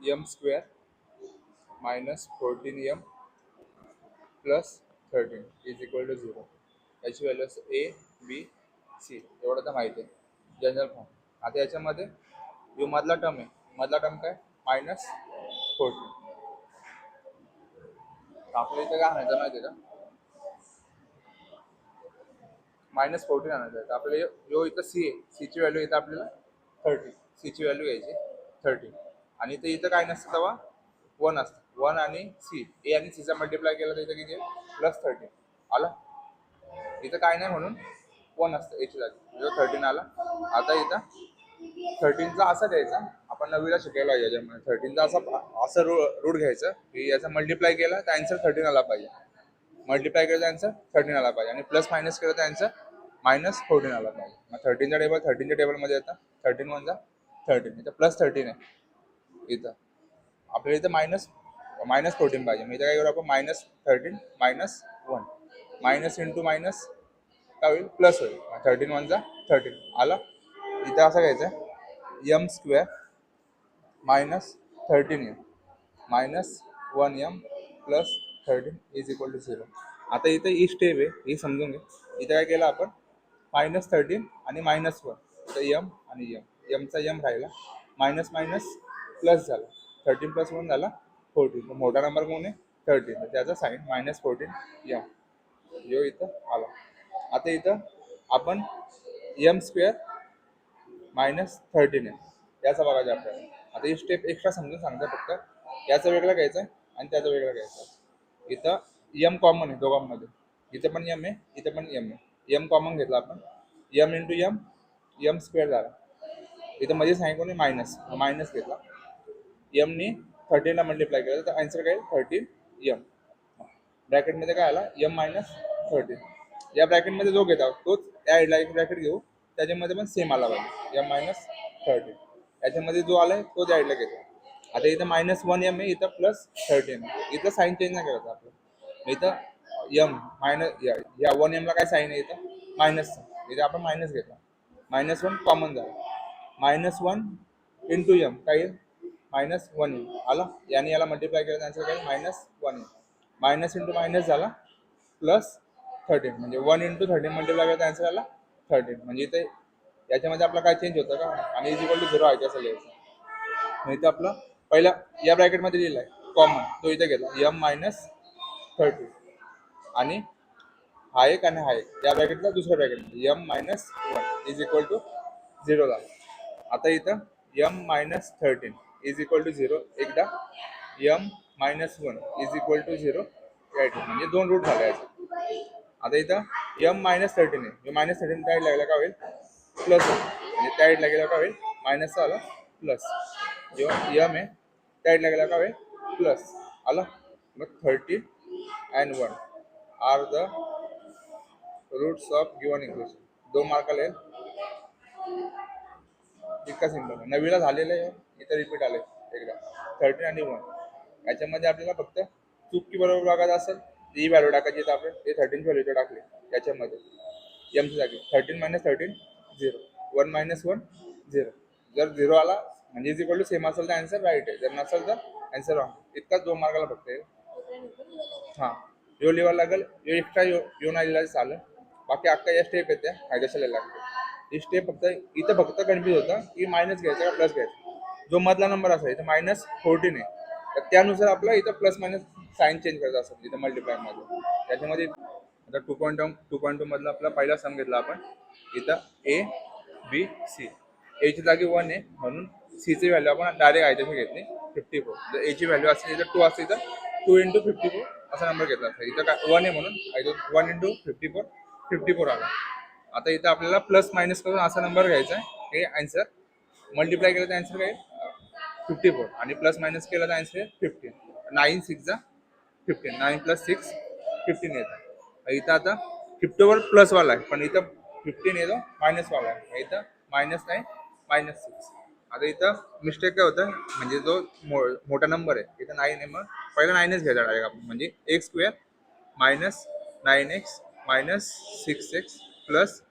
M square minus 14m plus 13 is equal to 0. याची value असते A B C, एवढं तर माहिती आहे जनरल फॉर्म. आता याच्यामध्ये जो मधला टर्म आहे, मधला टर्म काय मायनस 14. आपल्या इथं काय आणायचं माहिती आहे का, -14 आणायचं आहे. तर आपल्याला जो इथं सी आहे, सीची व्हॅल्यू इथं आपल्याला 30, सीची व्हॅल्यू घ्यायची 30. आणि ते इथं काय नसतं तेव्हा 1 असतं. 1 आणि सी, ए आणि सीचा मल्टिप्लाय केला तर इथं किती प्लस 13 आला. इथं काय नाही म्हणून 1 असतं एची जागी, जो 13 आला. आता इथं 13चा असा द्यायचा, आपण नवीला शिकायला आहे याच्यामध्ये. 13चा असं रूट घ्यायचं की याचा मल्टिप्लाय केला तर आन्सर 13 आला पाहिजे, मल्टिप्लाय केलं तर आन्सर 13 आला पाहिजे, आणि प्लस मायनस केलं तर आन्सर -14 आला पाहिजे. मग 13चा टेबल 13च्या टेबलमध्ये येतं 13 1 13, इथं प्लस 13 आहे. इथं आपल्याला इथं -14 पाहिजे. मग इथं काय करू आपण, -13 -1, मायनस इंटू मायनस काय होईल, प्लस होईल. 13 1 13 आला. इथं असं घ्यायचं m square minus 13m minus 1m plus 13 is equal to 0. आता इथं ही स्टेप आहे, ही समजून घे. इथं काय केलं आपण, -13 आणि -1, इथं एम आणि एमचा एम राहिला, मायनस मायनस प्लस झाला, 13 प्लस 1 झाला 14. तर मोठा नंबर कोण आहे 13, तर त्याचा साईन -14 एम जो इथं आला. आता इथं आपण एम स्क्वेअर -13 आहे याचा बघायचं आपल्याला. आता ही स्टेप एक्स्ट्रा समजून सांगतो, फक्त याचा वेगळा घ्यायचा आहे आणि त्याचा वेगळा घ्यायचा आहे. इथं एम कॉमन आहे दोघांमध्ये, इथं पण एम आहे, इथं पण एम आहे. एम कॉमन घेतला आपण, m into m, m square झाला. इथं मध्ये सांगितलं मायनस, मायनस घेतला, एमनी 13ला मल्टिप्लाय केलं तर आन्सर काय 13m. ब्रॅकेटमध्ये काय आला एम मायनस 13. या ब्रॅकेटमध्ये जो घेता तोच या साईडला एक ब्रॅकेट घेऊ, त्याच्यामध्ये पण सेम आला पाहिजे एम -13. याच्यामध्ये जो आलाय तो त्या साईडला घेतो. आता इथं -1m आहे, इथं +13. इथं साईन चेंज नाही करायचं आपलं. इथं एम मायनस या 1m ला काय साईन आहे, इथं मायनस, इथं आपण मायनस घेतला, -1 कॉमन झाला, -1 इंटू एम काय -1m आला. याने याला मल्टिप्लाय केलं आन्सर काय -1m. मायनस इंटू मायनस झाला +13, म्हणजे 1 इंटू 13 मल्टिप्लाय केलं आन्सर आला 13. म्हणजे इथे याच्यामध्ये आपला काय चेंज होतं का, आणि इज इक्वल टू 0 आहे असं लिहायचं. मग इथं आपलं पहिला या ब्रॅकेटमध्ये लिहिलं आहे कॉमन, तो इथे घेतला -13, आणि हा एक आणि हा एक, या ब्रॅकेटला दुसऱ्या ब्रॅकेटमध्ये m-1 इज इक्वल टू 0 झाला. आता इथं m-13 इज इक्वल टू 0, एकदा m-1 इज इक्वल टू 0 म्हणजे 2 रूट झाले याचे. आता इथं m-13 आहे, -13 त्या लागला का होईल प्लस, म्हणजे त्या साईडला गेला का होईल मायनसचा आला प्लस, जेव्हा m आहे त्या साईडला गेला का होईल प्लस आला. मग 13 and 1 are the roots of given equation. 2 मार्काला येईल, इतका सिंपल. नवीला झालेलं आहे, इथं रिपीट आले एकदा 13 आणि 1. याच्यामध्ये आपल्याला फक्त चूक की बरोबर बघायचं असेल ही व्हॅल्यू टाकायची, तर आपण ते 13 व्हॅल्यू इथं टाकली याच्यामध्ये एमच्या जागी. 13 - 13 0, 1 - 1 0. जर 0 आला म्हणजे इज इक्वल टू सेम असेल तर आन्सर राईट आहे, जर नसेल तर आन्सर रॉंग. इतकाच 2 मार्काला फक्त येईल. हां, यो लिवायला लागेल, यो एक्स्ट्रा येऊन आलेला चालेल. बाकी अख्खा या स्टेप येते फायदेशीर लागते. ही स्टेप फक्त इथं फक्त कन्फ्यूज होतं की मायनस घ्यायचा का प्लस घ्यायचा. जो मधला नंबर असेल इथं -14 आहे, तर त्यानुसार आपला इथं प्लस मायनस साईन चेंज करायचं असेल इथं मल्टिप्लायमध्ये. त्याच्यामध्ये आता 2.2 मधला आपला पहिला सम घेतला आपण. इथं ए बी सी, एची जागी 1 आहे म्हणून सीची व्हॅल्यू आपण डायरेक्ट आयदमी घेतली 54. जर एची व्हॅल्यू असेल इथं 2 असते, इथं 2 × 54 असा नंबर घेतला असता. इथं काय 1 आहे म्हणून 1 × 54 54 आला. आता इथं आपल्याला प्लस मायनस करून असा नंबर घ्यायचा आहे, हे आन्सर मल्टिप्लाय केलं तर आन्सर काय 54, आणि प्लस मायनस केलं तर आन्सर 15. 9 6 15, 9 + 6 15 येतं. इथं आता 54 प्लसवाला आहे, पण इथं 15 येतो मायनसवाला आहे, इथं -9 -6. आता इथं मिस्टेक काय होतं, म्हणजे जो मोठा नंबर आहे इथं 9 आहे, मग पहिला 9च घ्यायचा डायरेक्ट आपण, म्हणजे x² -9x -6x plus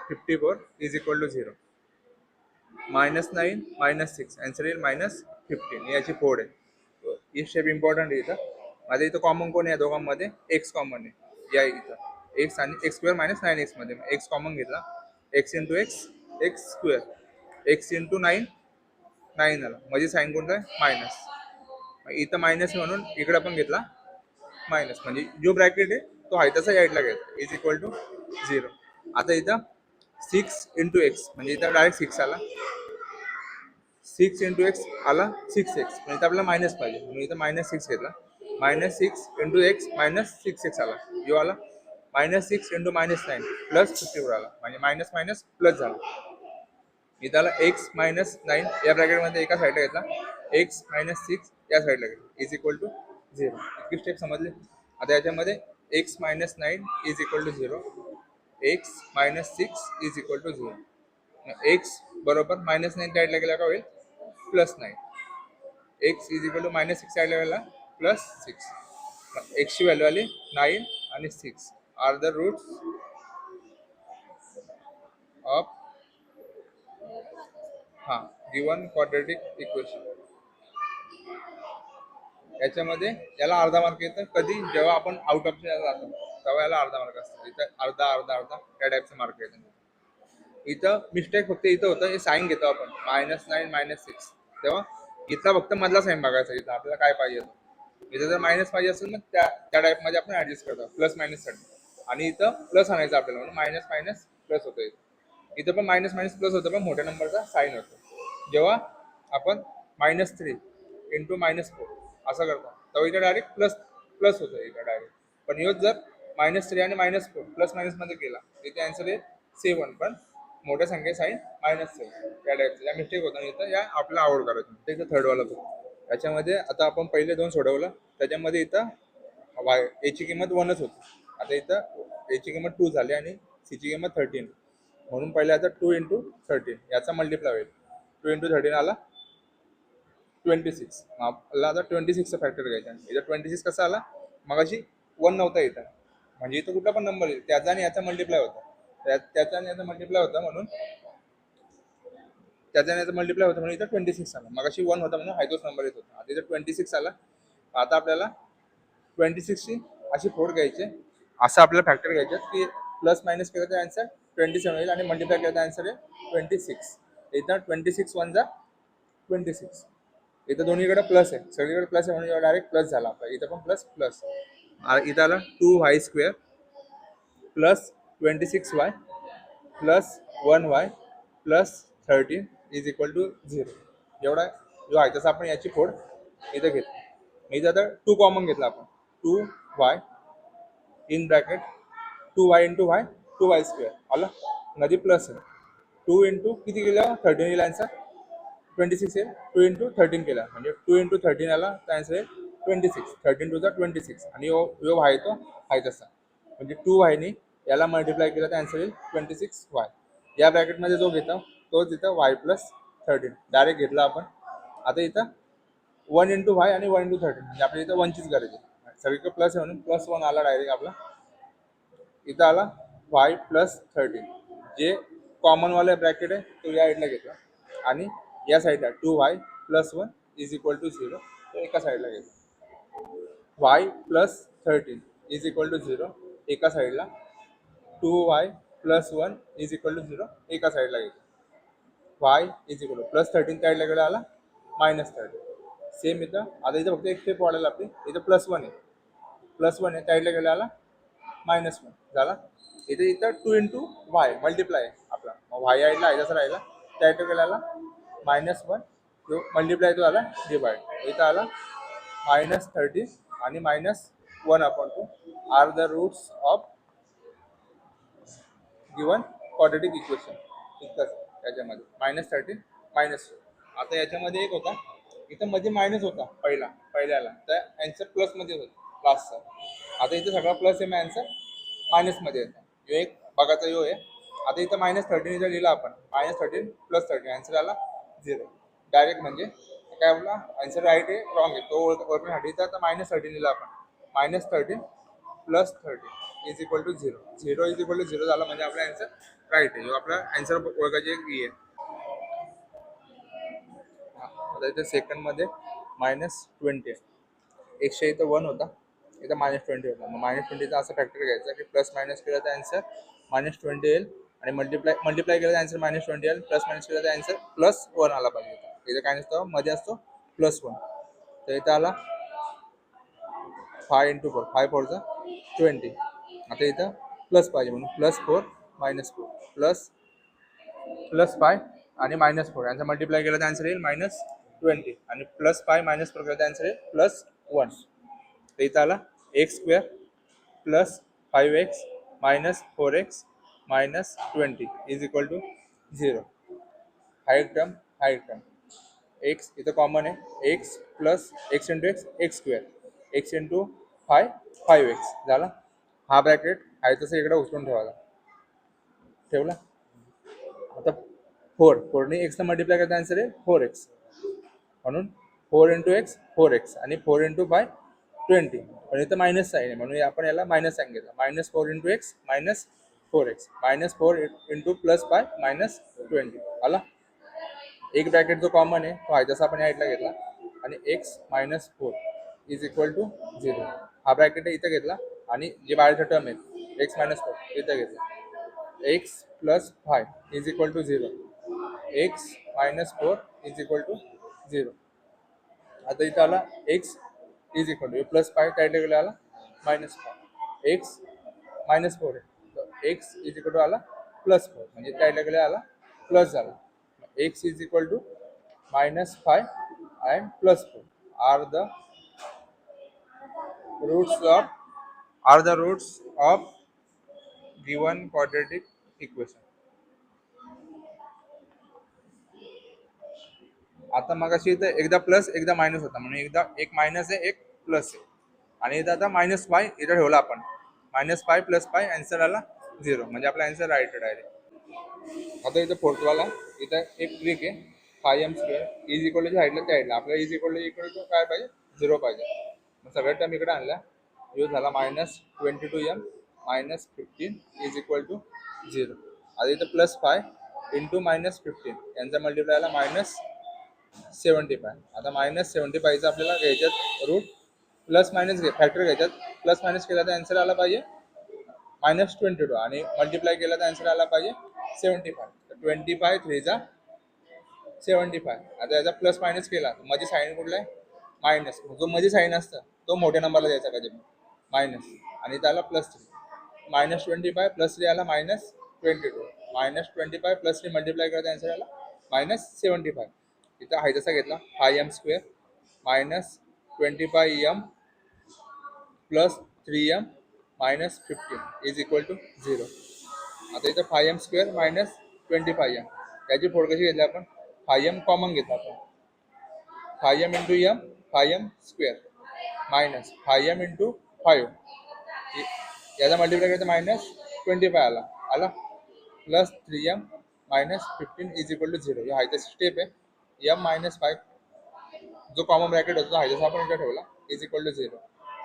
54 is equal to 0. -9 - 6 answer येईल 15 याची फोड आहे. ही स्टेप इम्पॉर्टंट आहे इथं. माझ्या इथं कॉमन कोण आहे दोघांमध्ये? एक्स कॉमन आहे या इथं. एक्स आणि एक्स स्क्वेअर मायनस 9x मध्ये एक्स कॉमन घेतला. X into x x square x into 9 9 आला म्हणजे साईन कोणता आहे? मायनस. इथं मायनस म्हणून इकडे पण घेतला मायनस म्हणजे जो ब्रॅकेट आहे तो आहे तसा साईडला घ्यायचा इज इक्वल टू 0. आता इथं 6 × x म्हणजे इथं डायरेक्ट 6 आला. 6 × x आला 6x म्हणजे इथं आपल्याला मायनस पाहिजे म्हणून इथं -6 घेतला. -6 × x -6x आला जो आला. -6 × -9 +54 आला म्हणजे मायनस मायनस प्लस झाला. इथं आला x -9 या ब्रॅकेटमध्ये एका साईडला घेतला. x -6 या साईडला घेतला इज इक्वल टू 0. इतकी स्टेप समजली. आता याच्यामध्ये x -9 is equal to 0. x -6 is equal to 0. x बरोबर -9 साईडला गेला का होईल +9. x इज इक्वल टू -6 साईडला गेला +6. x ची व्हॅल्यू आली 9 आणि 6 are the roots of given quadratic equation. याच्यामध्ये याला अर्धा मार्क येतं कधी? जेव्हा आपण आउट ऑफ जातो तेव्हा याला अर्धा मार्क असतो. इथं अर्धा अर्धा अर्धा त्या टाईपचं मार्क येतं. इथं मिस्टेक फक्त इथं होतं, हे साईन घेतो आपण -9 -6 तेव्हा इथला फक्त मधला साईन बघायचा. इथं आपल्याला काय पाहिजे इथं जर मायनस पाहिजे असेल मग त्या टाईपमध्ये आपण ऍडजस्ट करतो प्लस मायनससाठी. आणि इथं प्लस आणायचं आपल्याला म्हणून मायनस मायनस प्लस होतं. इथं पण मायनस मायनस प्लस होतं पण मोठ्या नंबरचा साईन होतो. जेव्हा आपण -3 × -4 असं करतो तेव्हा इथं डायरेक्ट प्लस प्लस होतं इथं डायरेक्ट. पण ह्यो जर -3 आणि -4 प्लस मायनसमध्ये केला इथे आन्सर आहे 7 पण मोठ्या संख्ये साईन -7 त्या टाईपचं. या मिस्टेक होतं इथं या आपल्याला आवड करायचं. इथं थर्ड वाला बघ. याच्यामध्ये आता आपण पहिले 2 सोडवलं त्याच्यामध्ये इथं याची किंमत 1च होती. आता इथं याची किंमत 2 झाली आणि सीची किंमत 13 म्हणून पहिले आता 2 × 13 याचा मल्टिप्लाय होईल. 2 × 13 आला 26. आपल्याला आता 26चा फॅक्टर घ्यायचा. इथं 26 कसा आला? मगाशी 1 नव्हता इथं म्हणजे इथं कुठला पण नंबर येईल त्याचा आणि याचा मल्टिप्लाय होता. त्याचा आणि याचा मल्टिप्लाय होता म्हणून इथं 26 आला. मगाशी 1 होता म्हणून हाय तोच नंबर येत होता. आता इथं 26 आला. आता आपल्याला 26ची अशी फोड घ्यायची. असं आपल्याला फॅक्टर घ्यायचं की प्लस मायनस केलं तर आन्सर 27 येईल आणि मल्टिप्लाय केलं तर आन्सर आहे 26. इथं 26 1 जा 26. इथं दोन्हीकडे प्लस आहे, सगळीकडे प्लस आहे म्हणून डायरेक्ट प्लस झाला आपला. इथं पण प्लस प्लस. इथं आला 2y² plus 26y plus 1y plus 13 is equal to 0. एवढा जो आहे तसं आपण याची फोड इथं घेतली. इथं आता 2 कॉमन घेतला आपण. 2y in bracket 2y × y 2y² आलं मध्ये प्लस आहे. 2 × किती केलं 13 येईल आन्सर 26 येईल. 2 × 13 केला म्हणजे 2 × 13 आला तर आन्सर आहे 26. 13 × 26 आणि यो आहे तो आहे तसा म्हणजे 2y याला मल्टिप्लाय केला तर आन्सर येईल 26y. या ब्रॅकेटमध्ये जो घेतो तोच इथं y + 13 डायरेक्ट घेतला आपण. आता इथं 1 × y आणि 1 × 13 म्हणजे आपल्या इथं 1चीच गरज आहे. सगळीकडे प्लस आहे म्हणून +1 आला डायरेक्ट आपला. इथं आला y + 13 जे कॉमनवाला ब्रॅकेट आहे तो या साईडला घेतला आणि या साईडला 2y + 1 इज इक्वल टू 0 तो एका साईडला घेतला. y + 13 इज इक्वल टू 0 एका साईडला. 2y + 1 इज इक्वल टू 0 एका साईडला घेतला. y इज इक्वल टू +13 त्या साईडला गेला आला -13. सेम इथं. आता इथं फक्त एक स्टेप वाढेल आपली. इथं +1 आहे त्या साईडला गेला आला -1 झाला. इथं 2 × y मल्टिप्लाय आहे आपला. y साईडला आहे जसं राहिला त्या साईडला गेला आला -1 जो मल्टिप्लाय तो आला डिवाइड. इथं आला -13 आणि -1/2 are the roots of given quadratic equation. इतकंच याच्यामध्ये -13 -2. आता याच्यामध्ये एक होता इथं मध्ये मायनस होता पहिल्याला तर आन्सर प्लसमध्ये होता लास्टचा. आता इथं सगळा प्लस आहे मग आन्सर मायनसमध्ये येतो. यो एक बघायचा यो आहे. आता इथं -13 इथं लिहिला आपण -13 + 13 आन्सर आला 0 डायरेक्ट. म्हणजे काय आपला आन्सर राईट आहे रॉंग आहे तो ओळखण्यासाठी इथं आता -13 लिहिला आपण. -13 + 13 is equal to 0. 0 is equal to 0 झाला म्हणजे आपला आन्सर राईट आहे. जो आपला आन्सर ओळखायची एक आहे. आता इथे सेकंडमध्ये -20 आहे. एकशे इथं 1 होता, इथं -20 होता. मग -20चा असं फॅक्टर घ्यायचा की प्लस मायनस केलं तर आन्सर -20 येईल आणि मल्टिप्लाय केलं तर आन्सर -20 येईल, प्लस मायनस केलं तर आन्सर +1 आला पाहिजे. इथं काय नसतं, मध्ये असतो +1. तर इथं आला 5 × 4, 5 4 20. आता इथं प्लस पाहिजे म्हणून +4 -4 +5 आणि -4 यांचा मल्टिप्लाय केलं तर आन्सर येईल -20 आणि +5 -4 केलं तर आन्सर येईल +1. तर इथं आला x² + 5x - 4x - 20 = 0. Height term x इथं कॉमन आहे, x + x × x x², x × 5 5x झाला. हा ब्रॅकेट आहे तसं इकडे उचलून ठेवला. आता 4ने x मल्टिप्लाय करता आन्सर आहे 4x म्हणून 4 × x 4x आणि 4 × 5 20. पण इथं मायनस साईन आहे म्हणून आपण याला मायनस साईन घेतला. -4 × x -4x -4 × +5 -20 आला. एक ब्रॅकेट जो कॉमन आहे तो आहे जसा आपण या साईडला घेतला आणि x - 4 = 0. हा ब्रॅकेट इथं घेतला आणि जे बाहेरचा टर्म आहे x - 4 इथं घेतला. x + 5 = 0. x - 4 = 0. आता इथं आला x +5 त्या टेबल आला -5. x -4 आहे तर x आला +4 म्हणजे त्या टेबल आला प्लस झाला. x -5 and +4 are the roots of given quadratic equation. आता मगाशी इथं एकदा प्लस एकदा मायनस होता म्हणून एकदा एक मायनस आहे एक प्लस आहे आणि इथं आता -5 इथं ठेवला आपण. -5 + 5 आन्सर आला 0 म्हणजे आपला आन्सर राईट आहे डायरेक्ट. आता इथं फोर्थवाला इथं एक ट्रिक आहे 5m² = साईडला त्या साईडला आपल्याला इक्वल टू काय पाहिजे 0 पाहिजे. मग सगळ्या टर्म इकडे आणल्या. यूज झाला -22m - 15 = 0. आता इथं +5 × -15 यांचा मल्टिप्लाय आला -75. आता -75चा आपल्याला घ्यायच्यात रूट प्लस मायनस फॅक्टर घ्यायच्यात. प्लस मायनस केला तर आन्सर आला पाहिजे -22 आणि मल्टिप्लाय केला तर आन्सर आला पाहिजे 75. तर 25 3 = 75. आता याचा प्लस मायनस केला मध्ये साईन कुठला आहे मायनस. जो मध्ये साईन असतं तो मोठ्या नंबरला द्यायचा कधी मायनस आणि त्याला +3. -25 + 3 आला -22. -25 + 3 मल्टिप्लाय करता आन्सर आला -75. इथं आहे तसा घेतला 5m² -25m + 3m - 15 = 0. आता इथं 5m² -25m याची फोड कशी घेतली आपण 5m कॉमन घेतला आपण 5m × m 5m² -5m × 5 याचा मल्टिप्लाय करता -25 आला +3m - 15 = 0. ही आहे तशी स्टेप आहे. m - 5 जो कॉमन ब्रॅकेट होता आहे जसा आपण इकडे ठेवला = 0.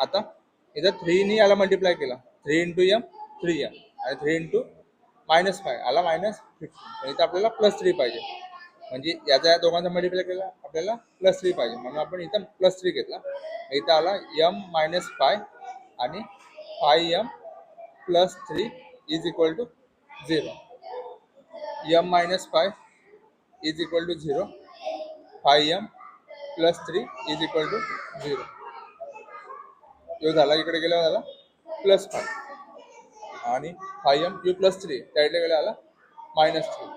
आता इथं 3 याला मल्टिप्लाय केला 3 × m 3m आणि 3 × -5 आला -15. इथं आपल्याला +3 पाहिजे म्हणजे या दोघांचा मल्टिप्लाय केला आपल्याला +3 पाहिजे म्हणून आपण इथं +3 घेतला. इथं आला m - 5 आणि 5m + 3 = 0. m - 5 = 0 5m + 3 = 0. यो झाला इकडे गेला झाला +5 आणि 5m + 3 त्या इकडे गेला आला -3.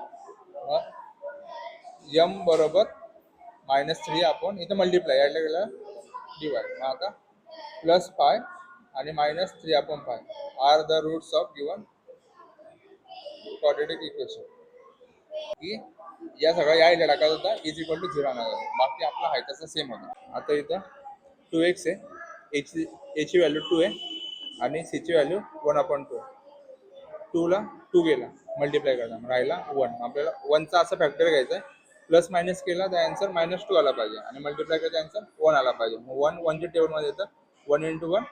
m बरोबर -3 आपण इथं मल्टिप्लाय यायला गेला डिवाइड. मग आता +5 आणि -3 आपण 5 are the roots of given quadratic equation. की या सगळ्या या इथे टाकायचा होता = 0 आणायचा. बाकी आपला आहे तसं सेम होता. आता इथं 2x आहे ची व्हॅल्यू 2 आहे आणि ची व्हॅल्यू 1/2 आहे. 2ला 2 गेला मल्टिप्लाय करता राहिला 1. आपल्याला 1चा असा फॅक्टर घ्यायचा आहे प्लस मायनस केला तर आन्सर -2 आला पाहिजे आणि मल्टिप्लाय केला तर आन्सर 1 आला पाहिजे. मग 1च्या टेबलमध्ये येतं 1 × 1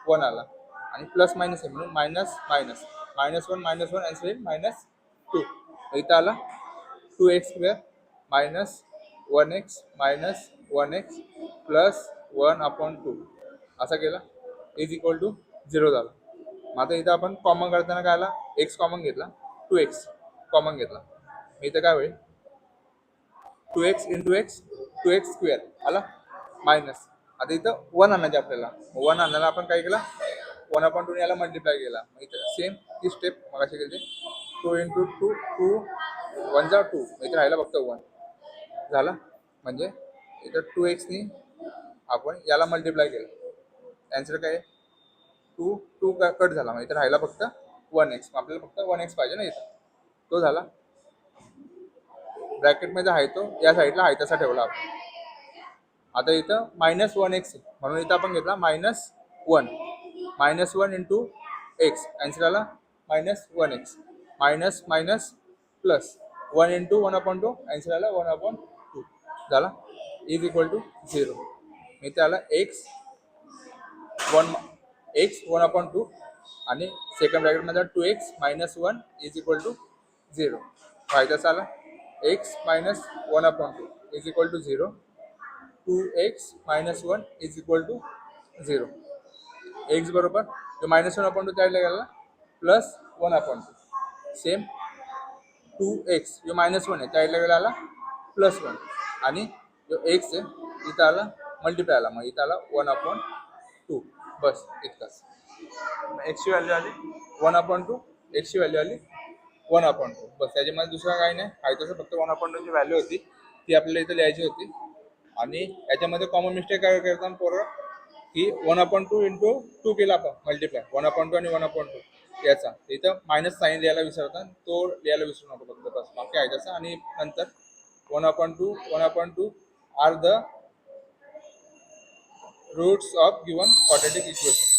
1 आला आणि प्लस मायनस आहे म्हणून -1 -1 आन्सर येईल -2. इथं आला 2x² 1x minus 1x plus 1/2 असा केला इज इक्वल टू 0 झाला. मग आता इथं आपण कॉमन करताना काय आला, एक्स कॉमन घेतला, 2x कॉमन घेतला, मग इथं काय होईल 2x into x 2x square आला मायनस. आता इथं 1 आणायचे आपल्याला, 1 आणायला आपण काय केला 1/2 याला मल्टिप्लाय केला. मग इथं सेम ती स्टेप मग अशी केली 2 इंटू 2 2 1 जा 2, इथं राहिला फक्त 1 झाला. म्हणजे इथं 2x आपण याला मल्टिप्लाय केलं, आन्सर काय आहे 2 2 कट झाला. मग इथं राहिला फक्त 1x, आपल्याला फक्त 1x पाहिजे ना इथं, तो झाला. ब्रॅकेटमध्ये आहे तो या साईडला आहे तसा ठेवला आपण. आता इथं -1x म्हणून इथं आपण घेतला -1 -1 इंटू एक्स, आन्सर आला -1x minus minus plus 1 into 1/2 answer आला 1/2 झाला इज इक्वल टू 0. इथे आला x 1/2 आणि सेकंड ब्रॅकेटमध्ये 2x minus 1 is equal to 0. फायदा आला x minus 1/2 is equal to 0, 2x minus 1 is equal to 0. X बरोबर -1/2 त्याला गेला प्लस 1/2 सेम 2x -1 आहे त्याला गेला आला प्लस 1 आणि जो एक्स आहे इथं आला मल्टिप्लाय आला, मग इथं आला 1/2 बस इतकाच. एक्सची व्हॅल्यू आली 1/2, एक्सची व्हॅल्यू आली 1/2 बस. त्याच्यामध्ये दुसरा काही नाही, आहे तसं फक्त 1/2 व्हॅल्यू होती ती आपल्याला इथं लिहायची होती. आणि याच्यामध्ये कॉमन मिस्टेक काय करताना पोरं की 1/2 इंटू 2 केला आपण मल्टिप्लाय 1/2 आणि 1/2 याचा, इथं मायनस साईन लिहायला विसरता, तो लिहायला विसरू नको फक्त बस, बाकी आहे तसं. आणि नंतर 1/2 are the roots of given quadratic equation.